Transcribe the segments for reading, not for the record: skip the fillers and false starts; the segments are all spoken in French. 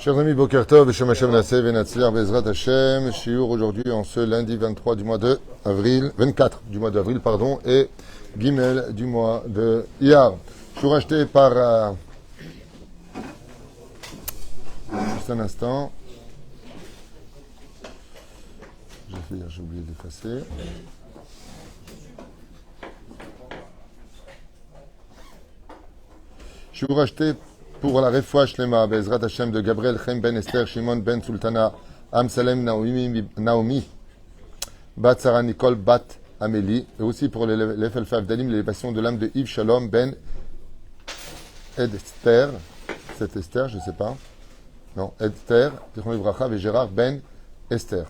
Chers amis, Boker Tov, Beshem Hashem Nasseh, Venatzliar, Bezrat Hashem, Shiur aujourd'hui en ce lundi 23 du mois de avril, 24 du mois d'avril, pardon, et Gimel du mois de Iyar. Shiur acheté par... juste un instant. J'ai oublié d'effacer. Shiur acheté pour la Refoua Shlema, Bezrat Hashem de Gabriel Chaim Ben Esther, Shimon Ben Sultana, Amsalem Naomi, Bat Sarah Nicole Bat Amélie, et aussi pour les FL5 d'Alim, l'élévation de l'âme de Yves Shalom Ben Esther, c'est Esther, je ne sais pas, non, Esther, Tichon Ibracha, et Gérard Ben Esther.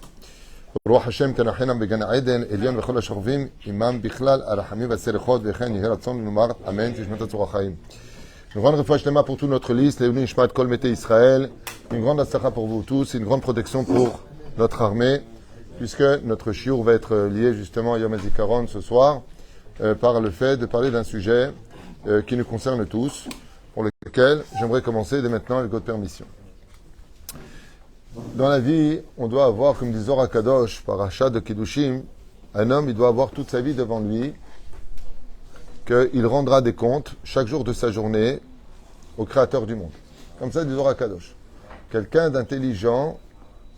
Roi Hashem Kanachenam Began Eden, Elion Vechol HaShorvim, Imam Bichlal, Arachamim Vaserechot, Vechen Yeheratzon, Numar, Amen, Tishmetat Zorachaim. Une grande refouach shlema pour toute notre liste, les Nishmat Kol Mete Israël, une grande astacha pour vous tous, une grande protection pour notre armée, puisque notre shiur va être lié justement à Yom HaZikaron ce soir, par le fait de parler d'un sujet qui nous concerne tous, pour lequel j'aimerais commencer dès maintenant avec votre permission. Dans la vie, on doit avoir, comme dit Zohar Kadosh, par Achat de Kiddushim, un homme, il doit avoir toute sa vie devant lui, qu'il rendra des comptes chaque jour de sa journée au Créateur du monde. Comme ça, dit Zohar Kadosh. Quelqu'un d'intelligent,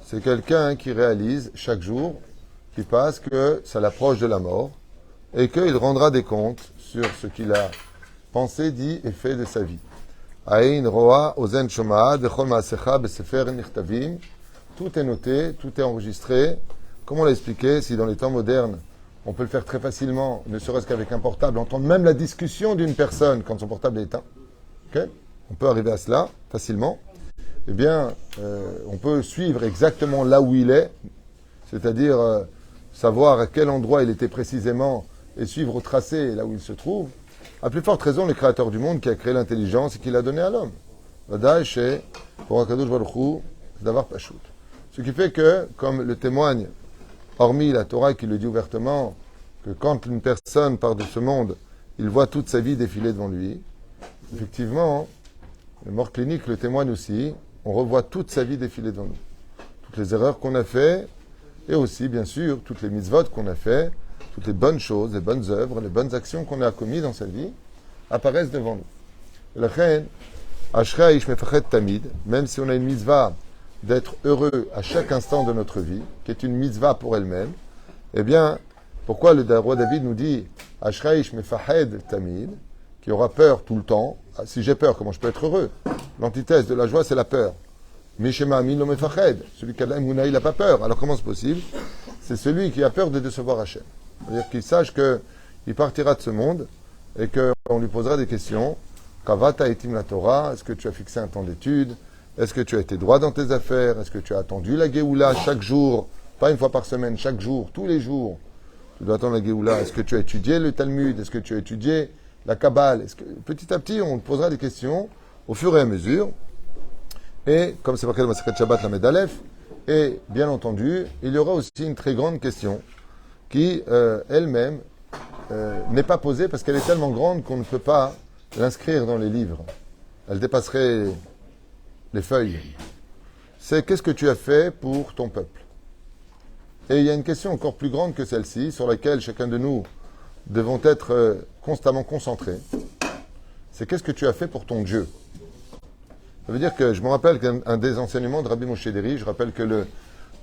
c'est quelqu'un qui réalise chaque jour, qui passe, que ça l'approche de la mort, et qu'il rendra des comptes sur ce qu'il a pensé, dit et fait de sa vie. Aïn roa ozen shomaa dechol maasecha besefer nichtavim. Tout est noté, tout est enregistré. Comme on l'a expliqué, si dans les temps modernes, on peut le faire très facilement, ne serait-ce qu'avec un portable, entendre même la discussion d'une personne quand son portable est éteint. Okay, on peut arriver à cela facilement. Eh bien, on peut suivre exactement là où il est, c'est-à-dire savoir à quel endroit il était précisément et suivre au tracé là où il se trouve. À plus forte raison, le Créateur du monde qui a créé l'intelligence et qui l'a donné à l'homme. Vadaï chez pour Akadosh Baruch Hu, d'avoir Pachout. Ce qui fait que, comme le témoigne, hormis la Torah qui le dit ouvertement, que quand une personne part de ce monde, il voit toute sa vie défiler devant lui. Effectivement, le mort clinique le témoigne aussi, on revoit toute sa vie défiler devant nous. Toutes les erreurs qu'on a faites, et aussi, bien sûr, toutes les mitzvot qu'on a faites, toutes les bonnes choses, les bonnes œuvres, les bonnes actions qu'on a commises dans sa vie, apparaissent devant nous. La reine, Ashrei Ish Mefachet Tamid, même si on a une mitzvah d'être heureux à chaque instant de notre vie, qui est une mitzvah pour elle-même, eh bien, pourquoi le roi David nous dit Ashrei Ish Mefahed Tamid, qui aura peur tout le temps? Si j'ai peur, comment je peux être heureux? L'antithèse de la joie, c'est la peur. Mishema Amin lo Mefached, celui qui a l'Emouna, il n'a pas peur. Alors comment c'est possible? C'est celui qui a peur de décevoir Hachem. C'est-à-dire qu'il sache qu'il partira de ce monde et qu'on lui posera des questions. Kavata etim la Torah, est-ce que tu as fixé un temps d'étude? Est-ce que tu as été droit dans tes affaires? Est-ce que tu as attendu la Géoula chaque jour? Pas une fois par semaine, chaque jour, tous les jours. Tu dois attendre la Géoula. Est-ce que tu as étudié le Talmud? Est-ce que tu as étudié la Kabbale? Est-ce que petit à petit, on te posera des questions au fur et à mesure. Et comme c'est marqué dans Masechet Shabbat la Medalef, et bien entendu, il y aura aussi une très grande question qui, elle-même, n'est pas posée parce qu'elle est tellement grande qu'on ne peut pas l'inscrire dans les livres. Elle dépasserait les feuilles. C'est qu'est-ce que tu as fait pour ton peuple? Et il y a une question encore plus grande que celle-ci, sur laquelle chacun de nous devons être constamment concentrés. C'est qu'est-ce que tu as fait pour ton Dieu? Ça veut dire que je me rappelle qu'un des enseignements de Rabbi Moshe Deri, je rappelle que le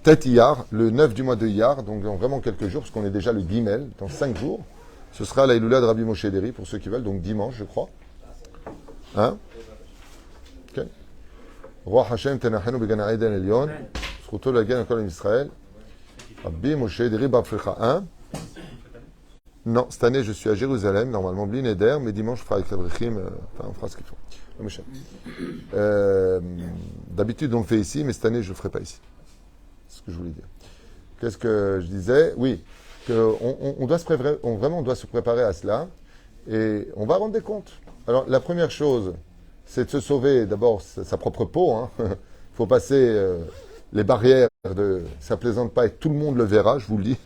Tet Iyar, le 9 du mois de Iyar, donc dans vraiment quelques jours, parce qu'on est déjà le Gimel, dans 5 jours, ce sera la Iloula de Rabbi Moshe Deri, pour ceux qui veulent, donc dimanche, je crois. Hein? Ok. Roi Hashem Tenachenu Began Eden Elion, Zchuto Lagen Akol Israël, Rabbi Moshe Deri Bafrecha 1. Non, cette année, je suis à Jérusalem, normalement, Blin Eder, mais dimanche, je ferai avec l'Abrechim, enfin, on fera ce qu'il faut. D'habitude, on le fait ici, mais cette année, je ne le ferai pas ici. C'est ce que je voulais dire. Qu'est-ce que je disais? Oui, on doit se préparer, on doit se préparer à cela, et on va rendre des comptes. Alors, la première chose, c'est de se sauver, d'abord, sa propre peau. Il faut passer les barrières de ça plaisante pas, et tout le monde le verra, je vous le dis,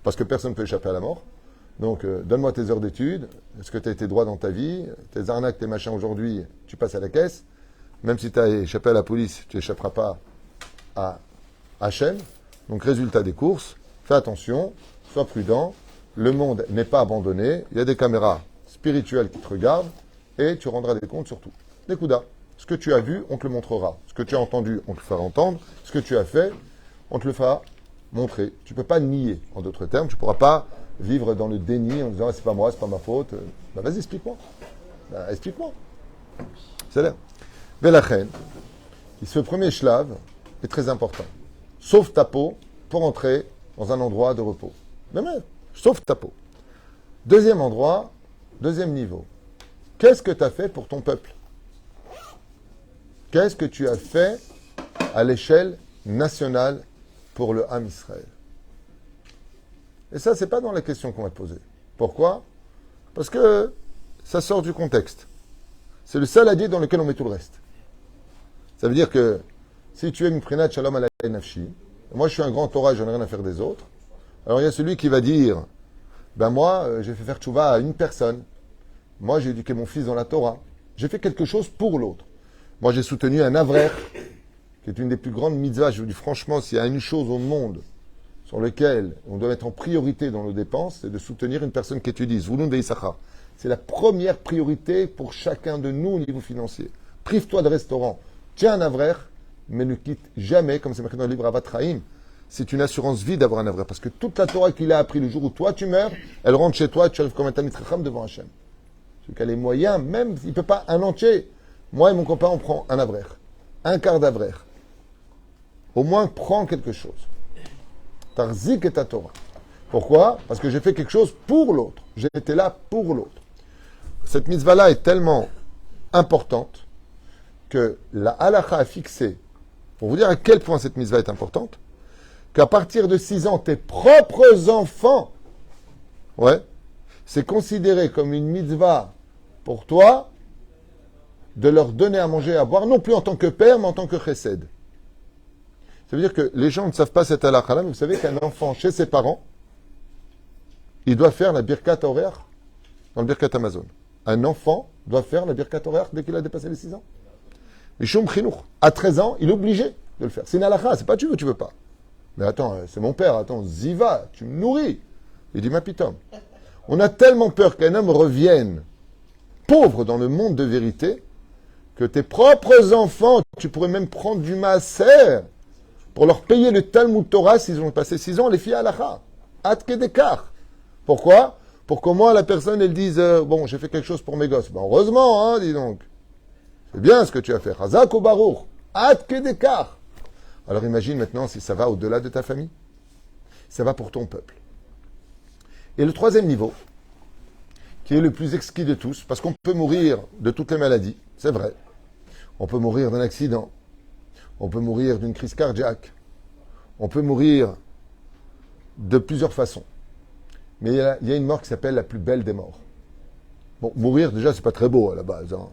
parce que personne ne peut échapper à la mort. Donc, donne-moi tes heures d'études. Est-ce que tu as été droit dans ta vie? Tes arnaques, tes machins aujourd'hui, tu passes à la caisse. Même si tu as échappé à la police, tu n'échapperas pas à Hachem. Donc, résultat des courses, fais attention, sois prudent. Le monde n'est pas abandonné. Il y a des caméras spirituelles qui te regardent et tu rendras des comptes sur tout. Des coudas. Ce que tu as vu, on te le montrera. Ce que tu as entendu, on te le fera entendre. Ce que tu as fait, on te le fera montrer. Tu ne peux pas nier, en d'autres termes. Tu ne pourras pas vivre dans le déni en disant c'est pas moi, c'est pas ma faute. Ben vas-y, explique-moi. Ben, explique-moi. C'est là. Velachen, ce premier shlav est très important. Sauve ta peau pour entrer dans un endroit de repos. Mais sauve ta peau. Deuxième endroit, deuxième niveau. Qu'est-ce que tu as fait pour ton peuple? Qu'est-ce que tu as fait à l'échelle nationale pour le Ham Israël? Et ça, c'est pas dans la question qu'on va te poser. Pourquoi? Parce que ça sort du contexte. C'est le saladier dans lequel on met tout le reste. Ça veut dire que si tu es une prinat shalom ala nafshi, moi je suis un grand Torah, j'en ai rien à faire des autres. Alors il y a celui qui va dire, ben moi j'ai fait faire tchouva à une personne. Moi j'ai éduqué mon fils dans la Torah. J'ai fait quelque chose pour l'autre. Moi j'ai soutenu un avrer, qui est une des plus grandes mitzvahs. Je vous dis franchement, s'il y a une chose au monde sur laquelle on doit mettre en priorité dans nos dépenses, c'est de soutenir une personne qui étudie. Zvouloun de Issachar. C'est la première priorité pour chacun de nous au niveau financier. Prive-toi de restaurant. Tiens un avrer, mais ne quitte jamais, comme c'est marqué dans le livre Avat Chaim, c'est une assurance vie d'avoir un avrer. Parce que toute la Torah qu'il a appris le jour où toi tu meurs, elle rentre chez toi et tu arrives comme un Talmid Chacham devant Hachem. Celui qui a les moyens, même, il ne peut pas un entier. Moi et mon copain, on prend un avrer. Un quart d'avrer. Au moins, prends quelque chose. Tarzik et ta Torah. Pourquoi? Parce que j'ai fait quelque chose pour l'autre. J'étais là pour l'autre. Cette mitzvah-là est tellement importante que la halakha a fixé, pour vous dire à quel point cette mitzvah est importante, qu'à partir de 6 ans, tes propres enfants, c'est considéré comme une mitzvah pour toi de leur donner à manger et à boire, non plus en tant que père, mais en tant que chesed. Ça veut dire que les gens ne savent pas cette halakha-là, mais vous savez qu'un enfant chez ses parents, il doit faire la birkat horaire dans le birkat Amazon. Un enfant doit faire la birkat horaire dès qu'il a dépassé les 6 ans. Mishum chinour. À 13 ans, il est obligé de le faire. C'est une halakha, c'est pas tu veux pas. Mais attends, c'est mon père, attends, ziva, tu me nourris. Il dit, ma pitom. On a tellement peur qu'un homme revienne pauvre dans le monde de vérité que tes propres enfants, tu pourrais même prendre du maaser pour leur payer le Talmud Torah s'ils ont passé 6 ans, les filles halakha. Atke dekar. Pourquoi? Pour qu'au moins la personne, elle dise, bon, j'ai fait quelque chose pour mes gosses. Ben, heureusement, hein, dis donc. C'est bien ce que tu as fait. Chazak ou Baruch. Atke dekar. Alors imagine maintenant si ça va au-delà de ta famille. Ça va pour ton peuple. Et le troisième niveau, qui est le plus exquis de tous, parce qu'on peut mourir de toutes les maladies, c'est vrai. On peut mourir d'un accident. On peut mourir d'une crise cardiaque. On peut mourir de plusieurs façons. Mais il y a une mort qui s'appelle la plus belle des morts. Bon, mourir, déjà, c'est pas très beau à la base. Hein.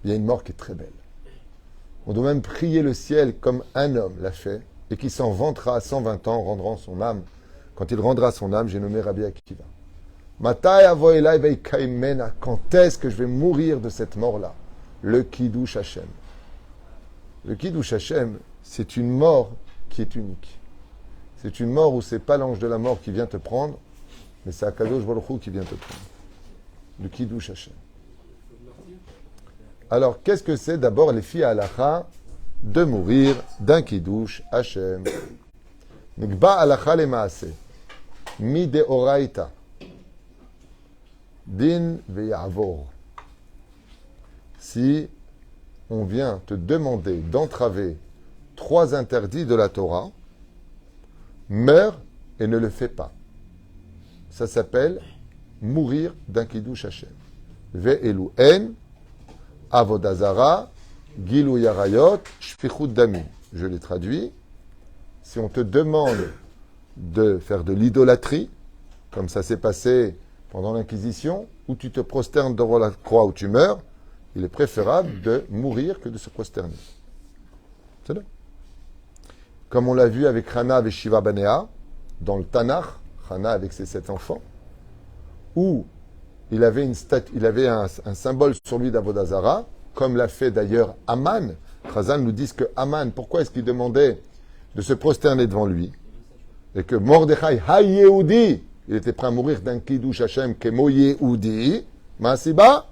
Il y a une mort qui est très belle. On doit même prier le ciel comme un homme l'a fait et qui s'en vantera à 120 ans, rendant son âme. Quand il rendra son âme, j'ai nommé Rabbi Akiva. Matai avo elai veikaimena. Quand est-ce que je vais mourir de cette mort-là? Le Kiddush Hashem. Le Kiddush Hashem, c'est une mort qui est unique. C'est une mort où c'est pas l'ange de la mort qui vient te prendre, mais c'est Akadosh Baruch Hu qui vient te prendre. Le Kiddush Hashem. Alors, qu'est-ce que c'est d'abord les filles à halakha de mourir d'un Kiddush Hashem? Nikba halakha le maase. Mi de oraita. Din veyavor. Si on vient te demander d'entraver 3 interdits de la Torah, meurs et ne le fais pas. Ça s'appelle mourir d'un Kiddush Hashem. Ve'elu en, avodazara, gilu yarayot, shfichut damim. Je les traduis. Si on te demande de faire de l'idolâtrie, comme ça s'est passé pendant l'Inquisition, où tu te prosternes devant la croix où tu meurs, il est préférable de mourir que de se prosterner. C'est là. Comme on l'a vu avec Hana et Shiva Banea, dans le Tanakh, Hana avec ses 7 enfants, où il avait un symbole sur lui d'Avodazara, comme l'a fait d'ailleurs Aman, Chazal nous disent que Haman, pourquoi est-ce qu'il demandait de se prosterner devant lui? Et que Mordechai, Ha-Yehudi, il était prêt à mourir d'un Kiddush Hashem Kemo Yehudi, Masiba,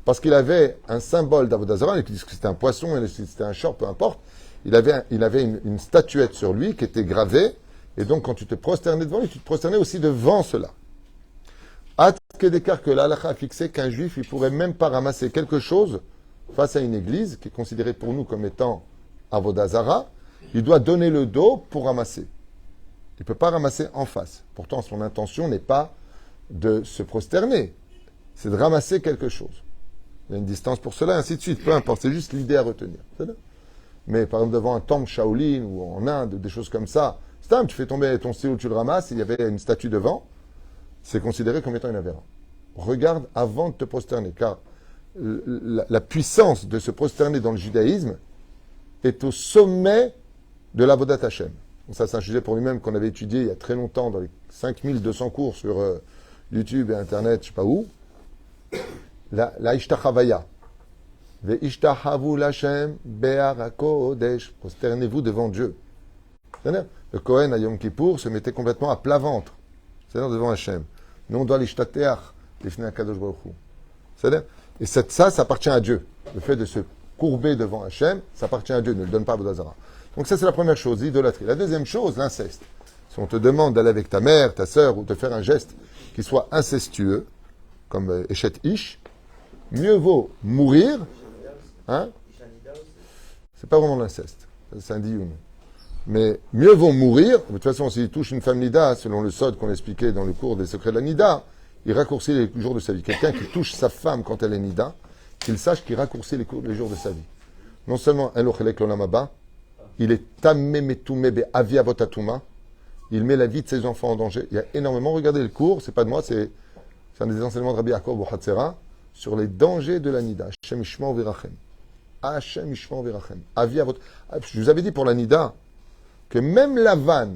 parce qu'il avait un symbole d'Avodah Zarah, il disent que c'était un poisson, et c'était un short, peu importe. Il avait une statuette sur lui qui était gravée, et donc quand tu te prosternais devant lui, tu te prosternais aussi devant cela. At Kedekar, que l'Halakha a fixé qu'un juif, il pourrait même pas ramasser quelque chose face à une église, qui est considérée pour nous comme étant Avodah Zarah, il doit donner le dos pour ramasser. Il ne peut pas ramasser en face. Pourtant, son intention n'est pas de se prosterner, c'est de ramasser quelque chose. Il y a une distance pour cela, ainsi de suite. Peu importe, c'est juste l'idée à retenir. Mais par exemple, devant un temple Shaolin ou en Inde, des choses comme ça, c'est simple, tu fais tomber ton stylo, tu le ramasses, il y avait une statue devant, c'est considéré comme étant une avéra. Regarde avant de te prosterner, car la puissance de se prosterner dans le judaïsme est au sommet de l'Avodat Hashem. Donc ça, c'est un sujet pour lui-même qu'on avait étudié il y a très longtemps dans les 5200 cours sur YouTube et Internet, je ne sais pas où. La Ishtachavaya. Ve Ishtachavu l'Hashem Be'ar HaKodesh. Prosternez-vous devant Dieu. C'est-à-dire, le Kohen à Yom Kippour se mettait complètement à plat ventre. C'est-à-dire devant Hachem. Nous, on doit l'Ishtateach, l'Ifnei HaKadosh Baruch Hu. C'est-à-dire, et ça appartient à Dieu. Le fait de se courber devant Hachem, ça appartient à Dieu, ne le donne pas à Avodah Zarah. Donc ça, c'est la première chose, l'idolâtrie. La deuxième chose, l'inceste. Si on te demande d'aller avec ta mère, ta sœur, ou de faire un geste qui soit incestueux, comme Eshet Ish, mieux vaut mourir, hein? C'est pas vraiment l'inceste, c'est un dioun. Mais mieux vaut mourir, de toute façon, s'il touche une femme nida, selon le sod qu'on expliquait dans le cours des secrets de la nida, il raccourcit les jours de sa vie. Quelqu'un qui touche sa femme quand elle est nida, qu'il sache qu'il raccourcit les jours de sa vie. Non seulement un lochelek l'olamaba, il est tamé metumé be avi avotatuma, il met la vie de ses enfants en danger. Il y a énormément, regardez le cours, c'est pas de moi, c'est un des enseignements de Rabbi Yaakov Bohatzera, sur les dangers de la nida. Hashem ishma virachem. Hashem ishma virachem. Avi avot. Je vous avais dit pour la nida, que même Lavan,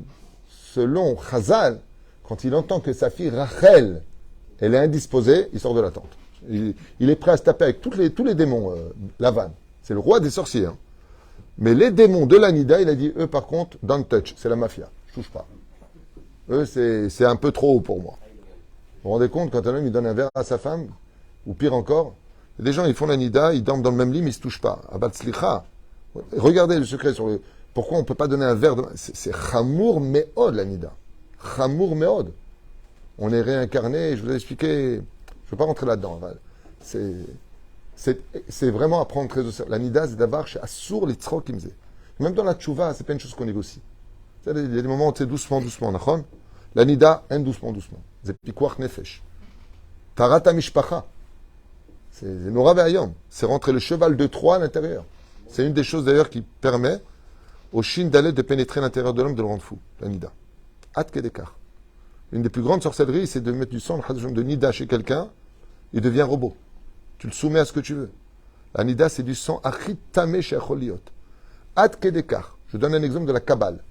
selon Chazal, quand il entend que sa fille Rachel, elle est indisposée, il sort de la tente. Il est prêt à se taper avec tous les démons, Lavan. C'est le roi des sorciers. Hein. Mais les démons de l'Anida, il a dit, eux par contre, don't touch, c'est la mafia, je touche pas. Eux, c'est un peu trop haut pour moi. Vous vous rendez compte, quand un homme il donne un verre à sa femme, ou pire encore, des gens ils font l'Anida, ils dorment dans le même lit, mais ils se touchent pas. Abat Slicha. Regardez le secret sur le... Pourquoi on ne peut pas donner un verre de... C'est Chamour Meod, l'Anida. Chamour Meod. On est réincarné, je vous ai expliqué, je ne veux pas rentrer là-dedans. C'est vraiment à prendre très au sérieux. L'Anida, c'est d'abord chez Assour les tzrok kimze. Même dans la tchouva, c'est pas une chose qu'on négocie. Il y a des moments où c'est doucement, nachon. L'Anida, doucement. C'est pikuach nefesh. Tarata mishpacha. C'est Nora Ve'ayom. C'est rentrer le cheval de Troie à l'intérieur. C'est une des choses d'ailleurs qui permet au Shin d'aller de pénétrer l'intérieur de l'homme, de le rendre fou. L'Anida. At Kedekar. Une des plus grandes sorcelleries, c'est de mettre du sang de Nida chez quelqu'un, il devient robot. Tu le soumets à ce que tu veux. La Nida, c'est du sang achitame chez Acholiot. Ad Kedekar. Je donne un exemple de la Kabbale.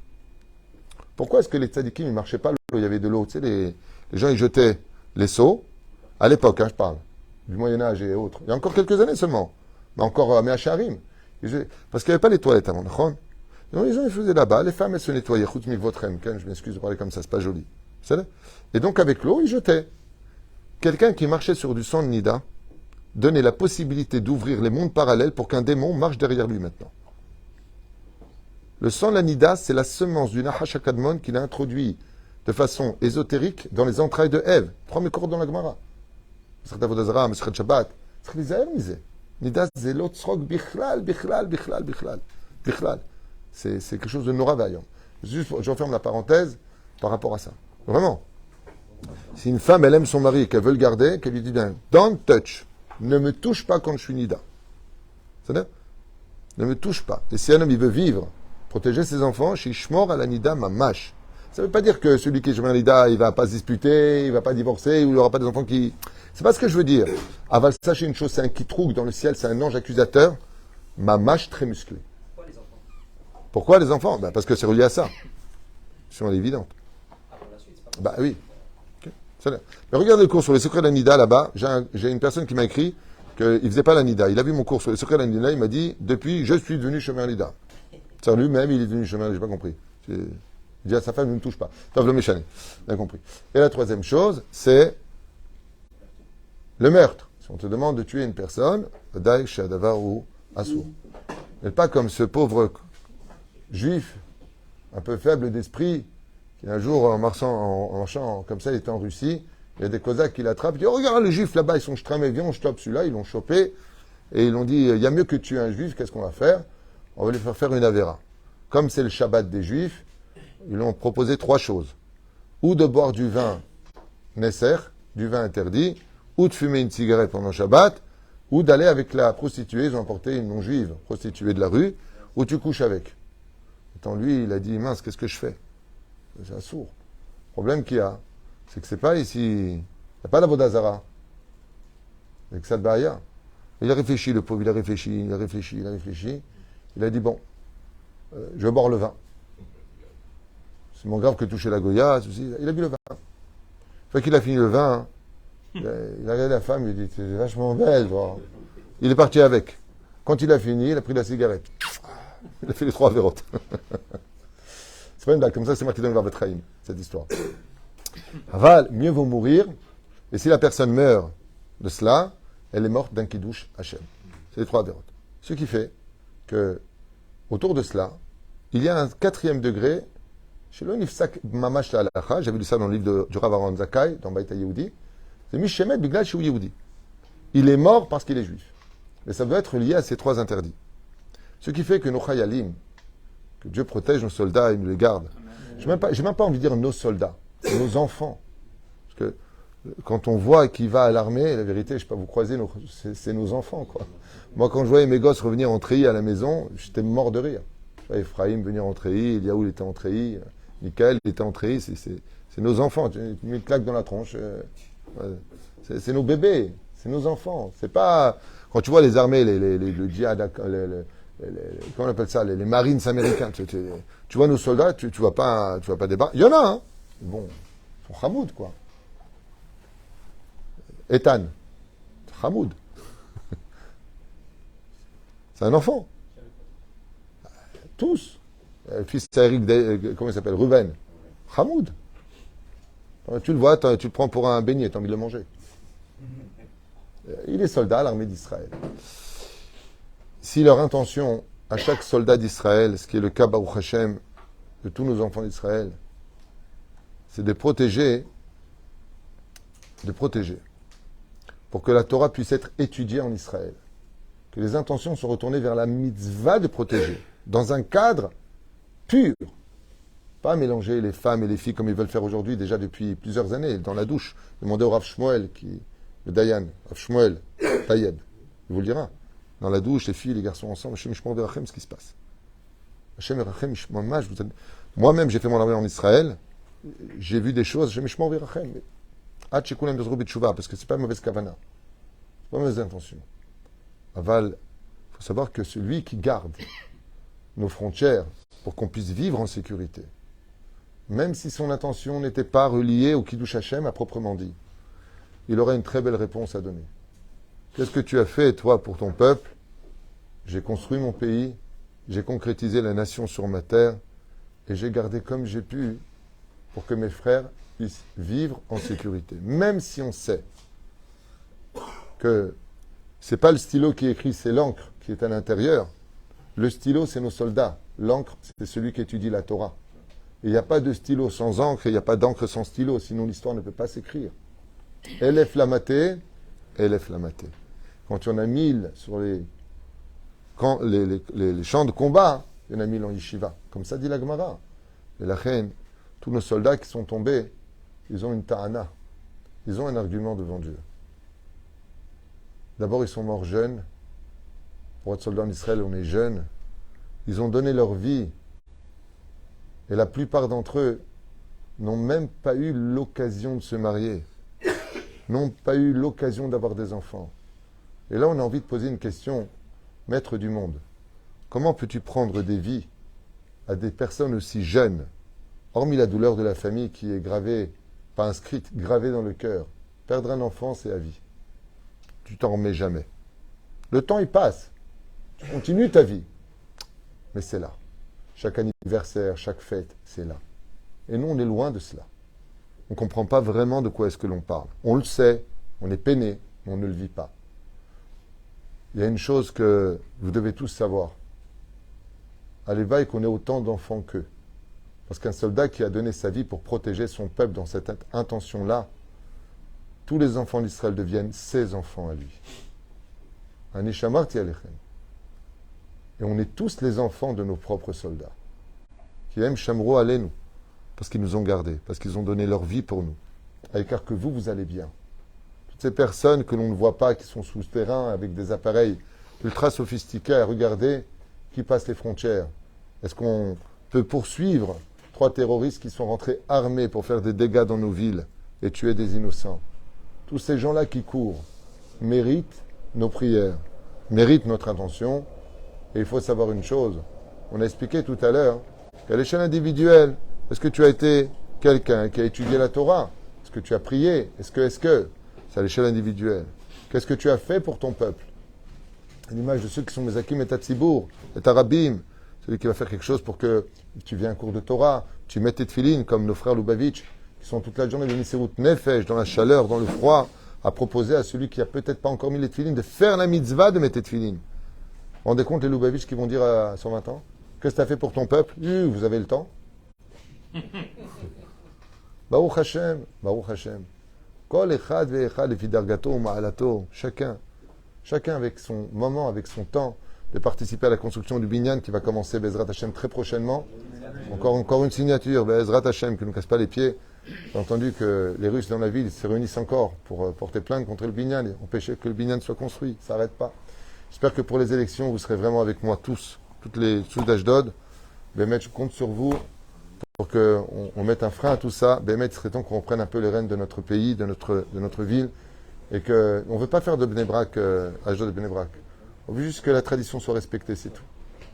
Pourquoi est-ce que les tzadikim ne marchaient pas l'eau? Il y avait de l'eau. Tu sais, les gens, ils jetaient les seaux. À l'époque, je parle. Du Moyen-Âge et autres. Il y a encore quelques années seulement. Mais encore à Meacharim. Parce qu'il n'y avait pas les toilettes avant. Donc les gens, ils faisaient là-bas. Les femmes, elles se nettoyaient. Je m'excuse de parler comme ça, c'est pas joli. Et donc, avec l'eau, ils jetaient. Quelqu'un qui marchait sur du sang de Nida donnait la possibilité d'ouvrir les mondes parallèles pour qu'un démon marche derrière lui maintenant. Le sang de la Nida, c'est la semence du Nahash HaKadmon qu'il a introduit de façon ésotérique dans les entrailles de Ève. 3 Mekorot dans la Gemara. Mesechet Avodah Zarah, Mesechet Shabbat. Nida, c'est l'autre srog bichlal. C'est quelque chose de Nora Ve'ayom. Je referme la parenthèse par rapport à ça. Vraiment. Si une femme, elle aime son mari et qu'elle veut le garder, qu'elle lui dit bien, don't touch. Ne me touche pas quand je suis Nida. C'est-à-dire, ne me touche pas. Et si un homme, il veut vivre, protéger ses enfants, shishmor à la Nida mamash. Ça ne veut pas dire que celui qui est chemin Nida, il ne va pas se disputer, il ne va pas divorcer, ou il n'aura pas des enfants qui... C'est pas ce que je veux dire. Aval, sachez une chose, c'est un kitrouk dans le ciel, c'est un ange accusateur, mamash très musclé. Pourquoi les enfants? Parce que c'est relié à ça. C'est évident. Oui. Okay. Mais regardez le cours sur les secrets de la Nida là-bas. J'ai une personne qui m'a écrit qu'il ne faisait pas la Nida. Il a vu mon cours sur le secret de la Nida, il m'a dit, depuis, je suis devenu Shomer Nida. C'est lui-même, il est devenu Shomer Nida, j'ai pas compris. Il dit à sa femme, ne me touche pas. Tov le méchané. Bien compris. Et la troisième chose, c'est le meurtre. Si on te demande de tuer une personne, Daï, Shadavar ou Assour. Mais pas comme ce pauvre juif, un peu faible d'esprit, qui un jour, en marchant comme ça, il était en Russie, il y a des Cosaques qui l'attrapent, il dit, oh, regarde les juifs là-bas, ils sont stramés, viens, on chope celui-là, ils l'ont chopé, et ils l'ont dit, il y a mieux que tuer un juif, qu'est-ce qu'on va faire? On va lui faire une avéra. Comme c'est le Shabbat des juifs, ils lui ont proposé trois choses. Ou de boire du vin Nesser, du vin interdit, ou de fumer une cigarette pendant Shabbat, ou d'aller avec la prostituée, ils ont emporté une non-juive, prostituée de la rue, où tu couches avec. Étant lui, il a dit, mince, qu'est-ce que je fais? C'est un sourd. Le problème qu'il y a, c'est que c'est pas ici, il n'y a pas d'Avodazara. Avec ça de Bahia. Il a réfléchi, le pauvre, il a réfléchi. Il a dit, bon, je vais boire le vin. C'est moins grave que toucher la Goya, ceci. Il a bu le vin. Une fois qu'il a fini le vin, il a regardé la femme, il a dit, c'est vachement belle, toi. Il est parti avec. Quand il a fini, il a pris la cigarette. Il a fait les trois vérotes. C'est pas une blague, comme ça c'est moi qui donne votre Chaim, cette histoire. Aval, mieux vaut mourir, et si la personne meurt de cela, elle est morte d'un kiddush Hachem. C'est les trois vérotes. Ce qui fait que, autour de cela, il y a un quatrième degré, chez l'Onifsak Mamash Alacha, j'avais lu ça dans le livre du Rav Aaron Zakai, dans Baïta Yehudi, c'est Mishemet Biglal Shu Yehudi. Il est mort parce qu'il est juif. Mais ça doit être lié à ces trois interdits. Ce qui fait que nos Chayalim, que Dieu protège nos soldats et nous les garde. Je n'ai même pas envie de dire nos soldats, nos enfants. Parce que quand on voit qui va à l'armée, la vérité, je ne sais pas, vous croisez, c'est nos enfants, quoi. Moi, quand je voyais mes gosses revenir en treillis à la maison, j'étais mort de rire. Je voyais Ephraïm venir en treillis, Eliaoul était en treillis, Michael était en treillis, c'est nos enfants. Tu mets une claque dans la tronche. C'est nos bébés, c'est nos enfants. C'est pas... Quand tu vois les armées, le djihad, comment on appelle ça, les Marines américains, tu vois nos soldats, tu vois pas débarquer. Il y en a, hein. Bon, ils sont Hamoud, quoi. Ethan, Hamoud. C'est un enfant. Tous. Le fils d'Eric, comment il s'appelle, Ruben. Hamoud. Tu le vois, tu le prends pour un beignet, tu as envie de le manger. Il est soldat à l'armée d'Israël. Si leur intention, à chaque soldat d'Israël, ce qui est le cas, Baruch Hashem, de tous nos enfants d'Israël, c'est de protéger, pour que la Torah puisse être étudiée en Israël. Que les intentions sont retournées vers la mitzvah de protéger, dans un cadre pur. Pas mélanger les femmes et les filles comme ils veulent faire aujourd'hui, déjà depuis plusieurs années, dans la douche. Demandez au Rav Shmuel, le Dayan, Rav Shmuel, Tayeb, il vous le dira. Dans la douche, les filles et les garçons ensemble, Hashem Yishmor Verachem, ce qui se passe. Hashem Verachem, moi-même, j'ai fait mon armée en Israël, j'ai vu des choses, Hashem Yishmor Verachem. Parce que c'est pas mauvaise kavana, c'est pas mauvaise intention. Aval, il faut savoir que celui qui garde nos frontières pour qu'on puisse vivre en sécurité, même si son intention n'était pas reliée au Kiddush Hashem à proprement dit, il aurait une très belle réponse à donner. Qu'est-ce que tu as fait, toi, pour ton peuple? J'ai construit mon pays, j'ai concrétisé la nation sur ma terre, et j'ai gardé comme j'ai pu pour que mes frères puissent vivre en sécurité. Même si on sait que c'est pas le stylo qui écrit, c'est l'encre qui est à l'intérieur. Le stylo, c'est nos soldats. L'encre, c'est celui qui étudie la Torah. Il n'y a pas de stylo sans encre, et il n'y a pas d'encre sans stylo, sinon l'histoire ne peut pas s'écrire. Elef lamaté. Quand il y en a 1000 sur les champs de combat, il y en a 1000 en yeshiva. Comme ça dit la Gemara. Et la reine, tous nos soldats qui sont tombés, ils ont une ta'ana. Ils ont un argument devant Dieu. D'abord, ils sont morts jeunes. Pour être soldat en Israël, on est jeunes. Ils ont donné leur vie. Et la plupart d'entre eux n'ont même pas eu l'occasion de se marier. N'ont pas eu l'occasion d'avoir des enfants. Et là, on a envie de poser une question, maître du monde. Comment peux-tu prendre des vies à des personnes aussi jeunes, hormis la douleur de la famille qui est gravée, pas inscrite, gravée dans le cœur? Perdre un enfant, c'est à vie. Tu t'en remets jamais. Le temps, il passe. Tu continues ta vie. Mais c'est là. Chaque anniversaire, chaque fête, c'est là. Et nous, on est loin de cela. On ne comprend pas vraiment de quoi est-ce que l'on parle. On le sait, on est peiné, mais on ne le vit pas. Il y a une chose que vous devez tous savoir. À l'éveil, qu'on ait autant d'enfants qu'eux. Parce qu'un soldat qui a donné sa vie pour protéger son peuple dans cette intention-là, tous les enfants d'Israël deviennent ses enfants à lui. Un Ishamarti Alechem. Et on est tous les enfants de nos propres soldats. Qui aiment Shamro Alenu. Parce qu'ils nous ont gardés, parce qu'ils ont donné leur vie pour nous. Car que vous allez bien. Toutes ces personnes que l'on ne voit pas, qui sont sous terrain avec des appareils ultra sophistiqués à regarder, qui passent les frontières. Est-ce qu'on peut poursuivre 3 terroristes qui sont rentrés armés pour faire des dégâts dans nos villes et tuer des innocents? Tous ces gens-là qui courent méritent nos prières, méritent notre attention. Et il faut savoir une chose, on a expliqué tout à l'heure qu'à l'échelle individuelle, est-ce que tu as été quelqu'un qui a étudié la Torah? Est-ce que tu as prié? Est-ce que c'est à l'échelle individuelle. Qu'est-ce que tu as fait pour ton peuple? À l'image de ceux qui sont Mezakim et Tatsibour, et Tarabim, celui qui va faire quelque chose pour que tu viennes à un cours de Torah, tu mets tes tefilines, comme nos frères Lubavitch, qui sont toute la journée de Nisserut Nefesh, dans la chaleur, dans le froid, à proposer à celui qui a peut-être pas encore mis les tefilines de faire la mitzvah de mettre tes tefilines. Vous vous rendez compte les Lubavitch qui vont dire à 120 ans, qu'est-ce que tu as fait pour ton peuple? Vous avez le temps? Baruch Hashem, Baruch Hashem. Kol echad ve'echad lefi dargato u'ma'alato. Chacun avec son moment, avec son temps, de participer à la construction du Binyan qui va commencer Bezrat Hashem très prochainement. Encore une signature, Bezrat Hashem, qui ne nous casse pas les pieds. J'ai entendu que les Russes dans la ville se réunissent encore pour porter plainte contre le Binyan et empêcher que le Binyan soit construit. Ça n'arrête pas. J'espère que pour les élections, vous serez vraiment avec moi tous les sous d'Ashdod. Bémet, je compte sur vous pour qu'on mette un frein à tout ça. Bémet, il serait temps qu'on reprenne un peu les rênes de notre pays, de notre ville. Et qu'on ne veut pas faire de Bnei Brak, Ashdod de Bnei Brak. On veut juste que la tradition soit respectée, c'est tout.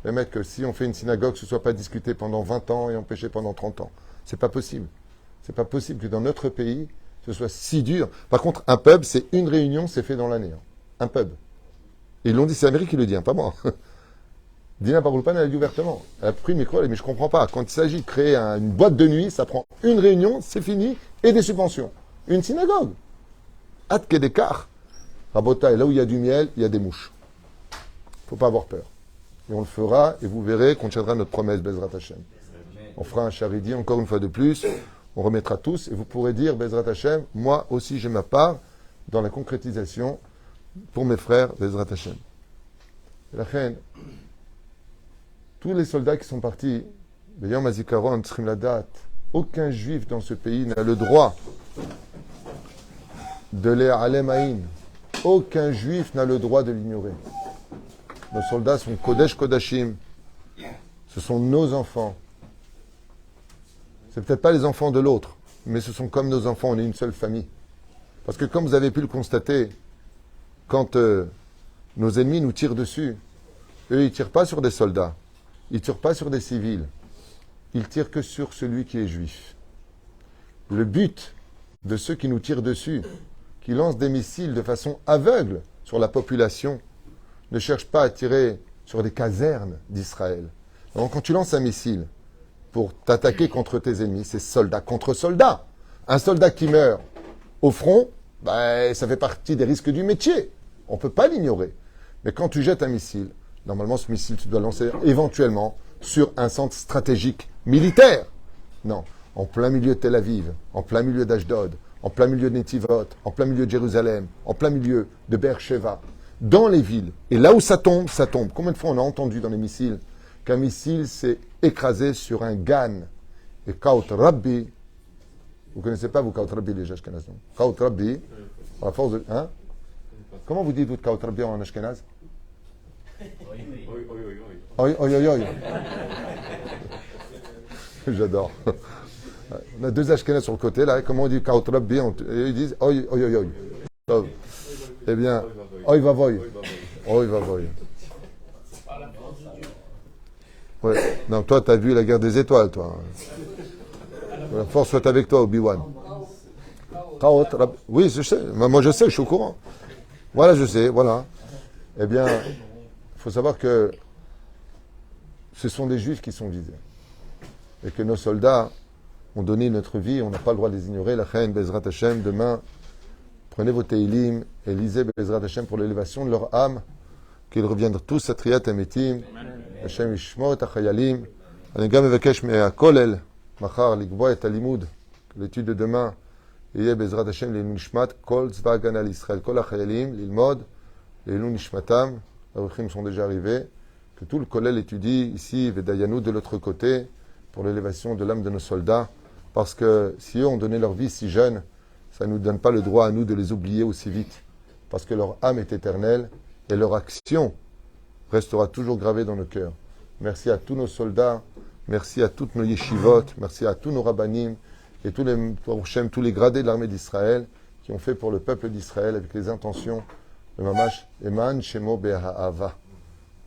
Bémet, que si on fait une synagogue, ce ne soit pas discuté pendant 20 ans et empêché pendant 30 ans. C'est pas possible. C'est pas possible que dans notre pays, ce soit si dur. Par contre, un pub, c'est une réunion, c'est fait dans l'année. Un pub. Et ils l'ont dit, c'est l'Amérique qui le dit, pas moi. Dina Baroulpan, elle a dit ouvertement. Elle a pris le micro, elle a dit, mais je ne comprends pas. Quand il s'agit de créer une boîte de nuit, ça prend une réunion, c'est fini, et des subventions. Une synagogue. At Kedekar. Rabota, et là où il y a du miel, il y a des mouches. Il ne faut pas avoir peur. Et on le fera, et vous verrez qu'on tiendra notre promesse, Bezrat Hashem. On fera un charidi, encore une fois de plus. On remettra tous, et vous pourrez dire, Bezrat Hashem, moi aussi j'ai ma part dans la concrétisation pour mes frères, Bezrat Hashem. La reine, tous les soldats qui sont partis, Beyom Hazikaron, Tzrim Ladat, aucun juif dans ce pays n'a le droit de les Alem Aïn. Aucun juif n'a le droit de l'ignorer. Nos soldats sont Kodesh Kodashim. Ce sont nos enfants. C'est peut-être pas les enfants de l'autre, mais ce sont comme nos enfants, on est une seule famille. Parce que comme vous avez pu le constater, quand nos ennemis nous tirent dessus, eux, ils ne tirent pas sur des soldats, ils ne tirent pas sur des civils, ils tirent que sur celui qui est juif. Le but de ceux qui nous tirent dessus, qui lancent des missiles de façon aveugle sur la population, ne cherche pas à tirer sur des casernes d'Israël. Donc quand tu lances un missile pour t'attaquer contre tes ennemis, c'est soldat contre soldat. Un soldat qui meurt au front, ça fait partie des risques du métier. On ne peut pas l'ignorer. Mais quand tu jettes un missile, normalement ce missile, tu dois le lancer éventuellement sur un centre stratégique militaire. Non, en plein milieu de Tel Aviv, en plein milieu d'Ashdod, en plein milieu de Netivot, en plein milieu de Jérusalem, en plein milieu de Beersheva, dans les villes. Et là où ça tombe, ça tombe. Combien de fois on a entendu dans les missiles qu'un missile s'est écrasé sur un gan? Et Kaut Rabbi, vous ne connaissez pas vous Kaut Rabbi les Ashkenaz, non? Kaut Rabbi, à la force de... Hein? Comment vous dites vous Kaut Rabbi en Ashkenaz? Oi, oi, oi, oi. J'adore. On a deux Ashkenaz sur le côté, là. Comment on dit Kaut Rabbi? Ils disent oi, oi, oi, oi. Eh bien, oi va voy. Oi va voy. Ouais. Non, toi, tu as vu la guerre des étoiles, toi. La force soit avec toi, Obi-Wan. Oui, je sais. Moi, je sais, je suis au courant. Voilà, je sais, voilà. Eh bien, il faut savoir que ce sont des juifs qui sont visés. Et que nos soldats ont donné notre vie, on n'a pas le droit de les ignorer. La reine Bezrat Hashem, demain, prenez vos teilim et lisez Bezrat Hashem pour l'élévation de leur âme, qu'ils reviennent tous à Triat Ametim. Hashem Yishmor et Achayalim. Anegam Evekesh Me'akolel, Machar, Likboa et Alimud, l'étude de demain, et Bezrat Hashem, Leilun Nishmat, Kol Tzva Agana l'Israël, Kol Achayalim, Lilmod, Leilun Nishmatam, les Ruchim sont déjà arrivés, que tout le Kolel étudie ici, Vedayanu de l'autre côté, pour l'élévation de l'âme de nos soldats, parce que si eux ont donné leur vie si jeune, ça ne nous donne pas le droit à nous de les oublier aussi vite, parce que leur âme est éternelle et leur action restera toujours gravée dans nos cœurs. Merci à tous nos soldats, merci à toutes nos yeshivot, merci à tous nos rabbanim et tous les gradés de l'armée d'Israël qui ont fait pour le peuple d'Israël avec les intentions de Mamash Eman Shemo Be'ahava,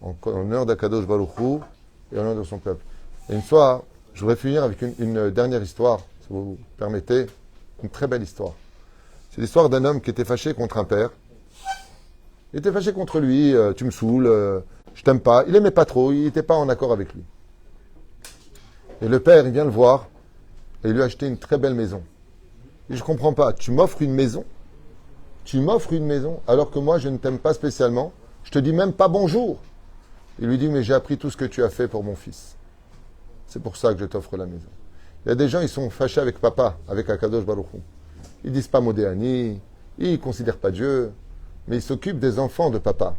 en honneur d'Akadosh Baruch Hu et en honneur de son peuple. Et une fois, je voudrais finir avec une dernière histoire, si vous permettez, une très belle histoire. C'est l'histoire d'un homme qui était fâché contre un père. Il était fâché contre lui, tu me saoules, je t'aime pas. Il aimait pas trop, il n'était pas en accord avec lui. Et le père, il vient le voir et il lui a acheté une très belle maison. Et je comprends pas, tu m'offres une maison alors que moi je ne t'aime pas spécialement, je te dis même pas bonjour. Il lui dit, mais j'ai appris tout ce que tu as fait pour mon fils. C'est pour ça que je t'offre la maison. Il y a des gens, ils sont fâchés avec papa, avec Akadosh Baruch Hu. Ils disent pas Modéani, ils ne considèrent pas Dieu, mais ils s'occupent des enfants de papa.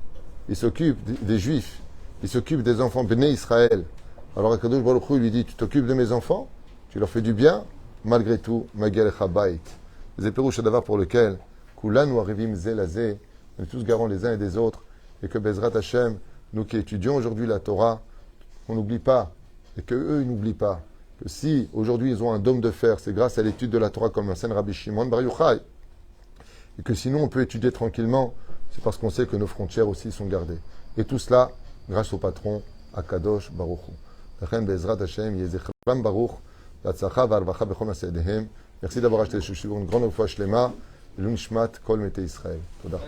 Ils s'occupent des juifs. Ils s'occupent des enfants Béné Israël. Alors Akadosh Baruch Hu lui dit, tu t'occupes de mes enfants, tu leur fais du bien, malgré tout, Magel Chabait. Les éperouches d'Avar pour lequel, Kulan ou Arivim Zelazé, on est tous garants les uns et des autres, et que Bezrat Hashem, nous qui étudions aujourd'hui la Torah, on n'oublie pas, et qu'eux, ils n'oublient pas, que si aujourd'hui ils ont un dôme de fer, c'est grâce à l'étude de la Torah comme un Rabbi Shimon Bar Yochai, et que sinon on peut étudier tranquillement, c'est parce qu'on sait que nos frontières aussi sont gardées. Et tout cela, grâce au patron, Akadosh Baruch Hu. Bezrat Hashem, Yezechram Baruch, Latzacha Varvacha Bechol Masedehem. Merci d'avoir acheté ce shiur, une grande fois Shlema, Lunishmat Kol Mete Israël. Toda.